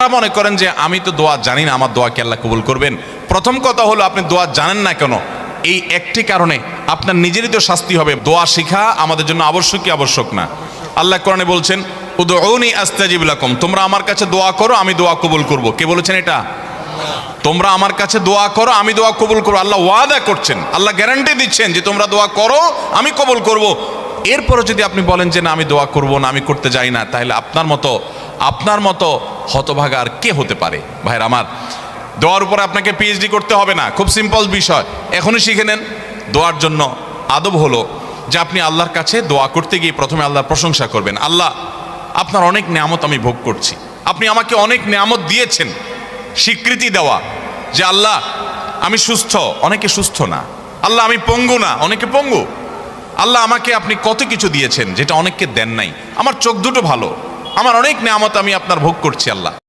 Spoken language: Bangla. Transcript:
আপনারা মনে করেন যে আমি তো দোয়া জানি না, আমার দোয়া কি আল্লাহ কবুল করবেন? প্রথম কথা হলো, আপনি দোয়া জানেন না কেন, এই একটি কারণে আপনার নিজেরই তো শাস্তি হবে। দোয়া শিখা আমাদের জন্য আবশ্যক কি আবশ্যক না? আল্লাহ কোরআনে বলছেন, উদউনি আস্তাজিব লাকুম, তোমরা আমার কাছে দোয়া করো, আমি দোয়া কবুল করব। কে বলেছেন এটা? তোমরা আমার কাছে দোয়া করো, আমি দোয়া কবুল করবো। আল্লাহ ওয়াদা করছেন, আল্লাহ গ্যারান্টি দিচ্ছেন যে তোমরা দোয়া করো, আমি কবুল করব। এরপরে যদি আপনি বলেন যে না, আমি দোয়া করব না, আমি করতে যাই না, তাহলে আপনার মতো হতভাগা আর কে হতে পারে? ভাইরা আমার, দোয়ার উপরে আপনাকে পিএইচডি করতে হবে না, খুব সিম্পল বিষয়, এখনই শিখে নেন। দোয়ার জন্য আদব হলো যে আপনি আল্লাহর কাছে দোয়া করতে গিয়ে প্রথমে আল্লাহর প্রশংসা করবেন। আল্লাহ, আপনার অনেক নেয়ামত আমি ভোগ করছি, আপনি আমাকে অনেক নেয়ামত দিয়েছেন। স্বীকৃতি দেওয়া যে আল্লাহ আমি সুস্থ, অনেকে সুস্থ না। আল্লাহ আমি পঙ্গু না, অনেকে পঙ্গু। আল্লাহ আমাকে আপনি কত কিছু দিয়েছেন যেটা অনেককে দেন নাই। আমার চোখ দুটো ভালো, আমার অনেক নেয়ামত আমি আপনার ভোগ করছি আল্লাহ।